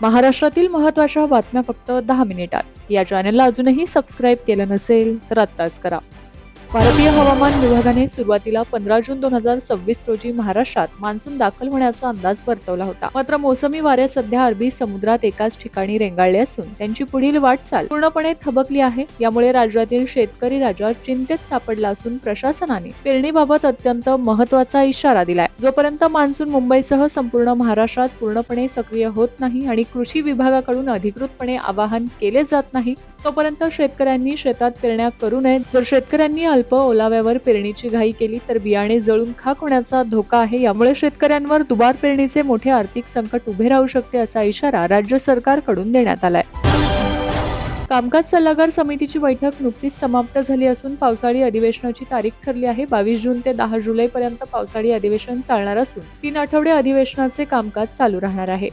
महाराष्ट्रातील महत्त्वाच्या बातम्या फक्त 10 मिनिटात. या चॅनलला अजूनही सबस्क्राईब केलं नसेल तर आत्ताच करा. भारतीय हवामान विभागाने सुरुवातीला 15 जून 2026 रोजी महाराष्ट्रात मान्सून दाखल होण्याचा अंदाज वर्तवला होता. मात्र मोसमी वारे सध्या अरबी समुद्रात एकाच ठिकाणी रेंगाळले असून त्यांची पुढील वाटचाल पूर्णपणे थबकली आहे. यामुळे राज्यातील शेतकरी राजा चिंतेत सापडला असून प्रशासनाने पेरणीबाबत अत्यंत महत्त्वाचा इशारा दिलाय. जोपर्यंत मान्सून मुंबईसह संपूर्ण महाराष्ट्रात पूर्णपणे सक्रिय होत नाही आणि कृषी विभागाकडून अधिकृतपणे आवाहन केले जात नाही, तोपर्यंत शेतकऱ्यांनी शेतात पेरण्या करू नयेत. जर शेतकऱ्यांनी अल्प ओलाव्यावर पेरणीची घाई केली तर बियाणे जळून खाक होण्याचा धोका आहे. यामुळे शेतकऱ्यांवर दुबार पेरणीचे मोठे आर्थिक संकट उभे राहू शकते, असा इशारा राज्य सरकारकडून देण्यात आलाय. कामकाज सल्लागार समितीची बैठक नुकतीच समाप्त झाली असून पावसाळी अधिवेशनाची तारीख ठरली आहे. 22 जून ते 10 जुलैपर्यंत पावसाळी अधिवेशन चालणार असून 3 आठवडे अधिवेशनाचे कामकाज चालू राहणार आहे.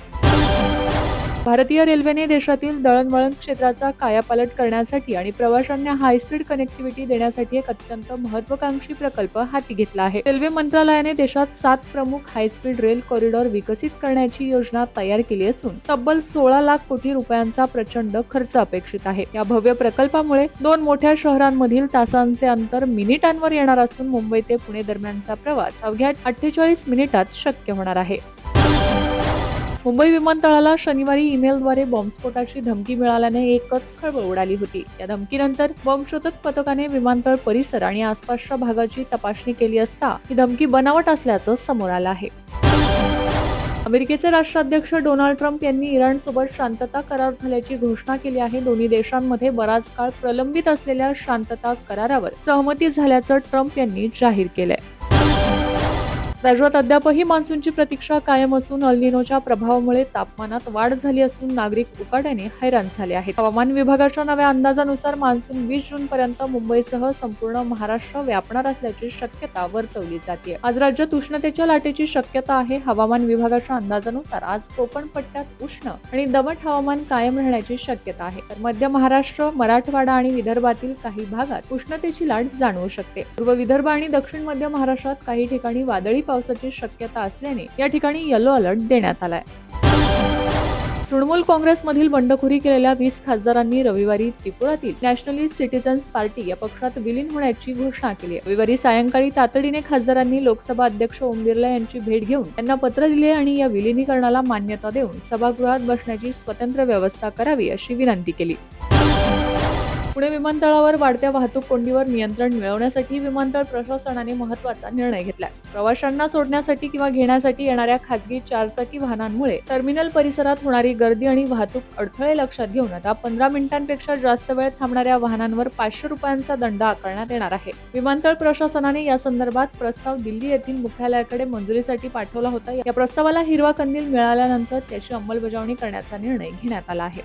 भारतीय रेल्वेने देशातील दळणवळण क्षेत्राचा कायापालट करण्यासाठी आणि प्रवाशांना हायस्पीड कनेक्टिव्हिटी देण्यासाठी एक अत्यंत महत्त्वाकांक्षी प्रकल्प हाती घेतला आहे. रेल्वे मंत्रालयाने देशात 7 प्रमुख हायस्पीड रेल कॉरिडॉर विकसित करण्याची योजना तयार केली असून तब्बल 16 लाख कोटी रुपयांचा प्रचंड खर्च अपेक्षित आहे. या भव्य प्रकल्पामुळे 2 मोठ्या शहरांमधील तासांचे अंतर मिनिटांवर येणार असून मुंबई ते पुणे दरम्यानचा प्रवास अवघ्या 48 मिनिटात शक्य होणार आहे. मुंबई विमानतळाला शनिवारी ईमेलद्वारे बॉम्बस्फोटाची धमकी मिळाल्याने एकच खळबळ उडाली होती. या धमकीनंतर बॉम्बशोधक पथकाने विमानतळ परिसर आणि आसपासच्या भागाची तपासणी केली असता ही धमकी बनावट असल्याचं समोर आलं आहे. अमेरिकेचे राष्ट्राध्यक्ष डोनाल्ड ट्रम्प यांनी इराणसोबत शांतता करार झाल्याची घोषणा केली आहे. दोन्ही देशांमध्ये बराच काळ प्रलंबित असलेल्या शांतता करारावर सहमती झाल्याचं ट्रम्प यांनी जाहीर केलंय. राज्यात अद्यापही मान्सूनची प्रतीक्षा कायम असून अल निनोच्या प्रभावामुळे तापमानात वाढ झाली असून नागरिक उकाड्याने हैराण झाले आहेत. हवामान विभागाच्या नव्या अंदाजानुसार मान्सून 20 जून पर्यंत मुंबईसह संपूर्ण महाराष्ट्र व्यापणार असल्याची शक्यता वर्तवली जाते. आज राज्यात उष्णतेच्या लाटेची शक्यता आहे. हवामान विभागाच्या अंदाजानुसार आज कोकण पट्ट्यात उष्ण आणि दमट हवामान कायम राहण्याची शक्यता आहे, तर मध्य महाराष्ट्र, मराठवाडा आणि विदर्भातील काही भागात उष्णतेची लाट जाणवू शकते. पूर्व विदर्भ आणि दक्षिण मध्य महाराष्ट्रात काही ठिकाणी वादळी पावसाची शक्यता असल्याने या ठिकाणी येलो अलर्ट देण्यात आलाय. तृणमूल काँग्रेसमधील बंडखोरी केलेल्या 20 खासदारांनी रविवारी त्रिपुरातील नॅशनलिस्ट सिटीझन्स पार्टी या पक्षात विलीन होण्याची घोषणा केली आहे. रविवारी सायंकाळी तातडीने खासदारांनी लोकसभा अध्यक्ष ओम बिर्ला यांची भेट घेऊन त्यांना पत्र दिले आणि या विलिनीकरणाला मान्यता देऊन सभागृहात बसण्याची स्वतंत्र व्यवस्था करावी अशी विनंती केली. पुणे विमानतळावर वाढत्या वाहतूक कोंडीवर नियंत्रण मिळवण्यासाठी विमानतळ प्रशासनाने महत्त्वाचा निर्णय घेतलाय. प्रवाशांना सोडण्यासाठी किंवा घेण्यासाठी येणाऱ्या खासगी 4 चाकी वाहनांमुळे टर्मिनल परिसरात होणारी गर्दी आणि वाहतूक अडथळे लक्षात घेऊन आता 15 मिनिटांपेक्षा जास्त वेळ थांबणाऱ्या वाहनांवर 500 रुपयांचा दंड आकारण्यात येणार आहे. विमानतळ प्रशासनाने या संदर्भात प्रस्ताव दिल्ली येथील मुख्यालयाकडे मंजुरीसाठी पाठवला होता. या प्रस्तावाला हिरवा कंदील मिळाल्यानंतर त्याची अंमलबजावणी करण्याचा निर्णय घेण्यात आला आहे.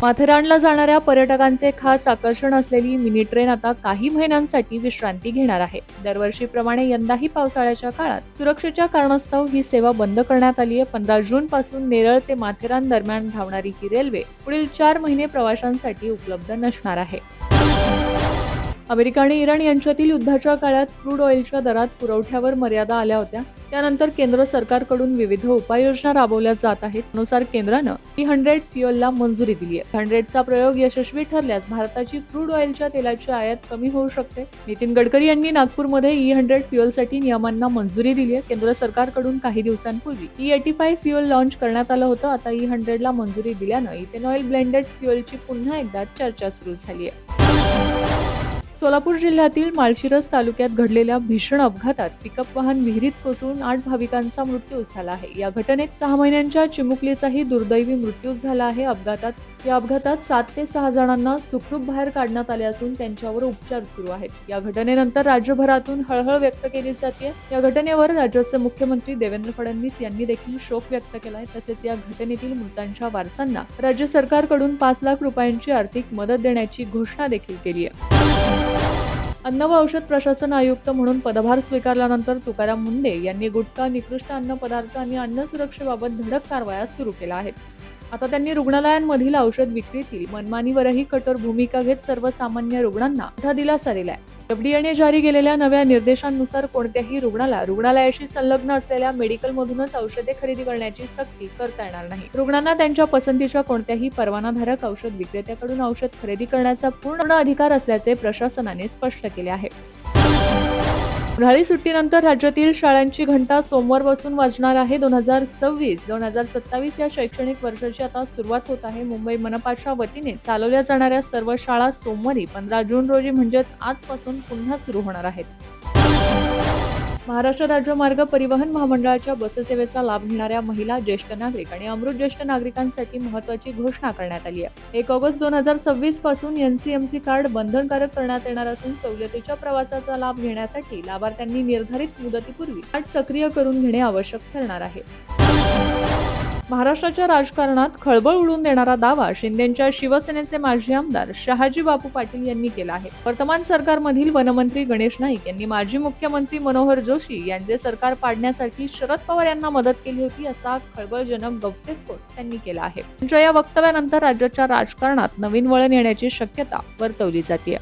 माथेरानला जाणाऱ्या पर्यटकांचे खास आकर्षण असलेली मिनी ट्रेन आता काही महिन्यांसाठी विश्रांती घेणार आहे. दरवर्षीप्रमाणे यंदाही पावसाळ्याच्या काळात सुरक्षेच्या कारणास्तव ही सेवा बंद करण्यात आली आहे. 15 जून पासून नेरळ ते माथेरान दरम्यान धावणारी ही रेल्वे पुढील 4 महिने प्रवाशांसाठी उपलब्ध नसणार आहे. अमेरिका आणि इराण यांच्यातील युद्धाच्या काळात क्रूड ऑइलच्या दरात पुरवठ्यावर मर्यादा आल्या होत्या. त्यानंतर केंद्र सरकारकडून विविध उपाययोजना राबवल्या जात आहेत. त्यानुसार केंद्रानं E100 फ्युएलला मंजुरी दिली आहे. 100चा प्रयोग यशस्वी ठरल्यास भारताची क्रूड ऑइलच्या तेलाची आयात कमी होऊ शकते. नितीन गडकरी यांनी नागपूरमध्ये E100 फ्युएलसाठी नियमांना मंजुरी दिली आहे. केंद्र सरकारकडून काही दिवसांपूर्वी E85 फ्युएल लॉन्च करण्यात आलं होतं. आता E100ला मंजुरी दिल्यानं इथेनॉल ब्लेंडेड फ्युएलची पुन्हा एकदा चर्चा सुरू झाली आहे. सोलापूर जिल्ह्यातील माळशिरस तालुक्यात घडलेल्या भीषण अपघातात पिकअप वाहन विहिरीत कोसळून 8 भाविकांचा मृत्यू झाला आहे. या घटनेत 6 महिन्यांच्या चिमुकलीचाही दुर्दैवी मृत्यू झाला आहे. या अपघातात 7 ते 6 जणांना सुखरूप बाहेर काढण्यात आले असून त्यांच्यावर उपचार सुरू आहेत. या घटनेनंतर राज्यभरातून हळहळ व्यक्त केली जाते. या घटनेवर राज्याचे मुख्यमंत्री देवेंद्र फडणवीस यांनी देखील शोक व्यक्त केलाय. तसेच या घटनेतील मृतांच्या वारसांना राज्य सरकारकडून 5 लाख रुपयांची आर्थिक मदत देण्याची घोषणा देखील केली आहे. अन्न व औषध प्रशासन आयुक्त म्हणून पदभार स्वीकारल्यानंतर तुकाराम मुंढे यांनी गुटखा, निकृष्ट अन्न पदार्थ आणि अन्न सुरक्षेबाबत धडक कारवाया सुरू केल्या आहेत. आता त्यांनी रुग्णालयांमधील औषध विक्रीतील मनमानीवरही कठोर भूमिका घेत सर्वसामान्य रुग्णांना मोठा दिलासा दिलाय. एफडीएने जारी केलेल्या नव्या निर्देशांनुसार कोणत्याही रुग्णाला रुग्णालयाशी संलग्न असलेल्या मेडिकलमधूनच औषधे खरेदी करण्याची सक्ती करता येणार नाही. रुग्णांना त्यांच्या पसंतीच्या कोणत्याही परवानाधारक औषध विक्रेत्याकडून औषध खरेदी करण्याचा पूर्ण अधिकार असल्याचे प्रशासनाने स्पष्ट केले आहे. उन्हाळी सुट्टीनंतर राज्यातील शाळांची घंटा सोमवारपासून वाजणार आहे. 2026-2027 या शैक्षणिक वर्षाची आता सुरुवात होत आहे. मुंबई मनपाच्या वतीने चालवल्या जाणाऱ्या सर्व शाळा सोमवारी 15 जून रोजी म्हणजेच आजपासून पुन्हा सुरू होणार आहेत. महाराष्ट्र राज्य मार्ग परिवहन महामंडळाच्या बससेवेचा लाभ घेणाऱ्या महिला, ज्येष्ठ नागरिक आणि अमृत ज्येष्ठ नागरिकांसाठी महत्त्वाची घोषणा करण्यात आली आहे. 1 ऑगस्ट 2026 पासून एनसीएमसी कार्ड बंधनकारक करण्यात येणार असून सवलतीच्या प्रवासाचा लाभ घेण्यासाठी लाभार्थ्यांनी निर्धारित मुदतीपूर्वी कार्ड सक्रिय करून घेणे आवश्यक ठरणार आहे. महाराष्ट्राच्या राजकारणात खळबळ उडवून देणारा दावा शिंदेंच्या शिवसेनेचे माजी आमदार शहाजी बापू पाटील यांनी केला आहे. वर्तमान सरकारमधील वनमंत्री गणेश नाईक यांनी माजी मुख्यमंत्री मनोहर जोशी यांचे सरकार पाडण्यासाठी शरद पवार यांना मदत केली होती असा खळबळजनक गौप्यस्फोट त्यांनी केला आहे. त्यांच्या या वक्तव्यानंतर राज्याच्या राजकारणात नवीन वळण येण्याची शक्यता वर्तवली जाते.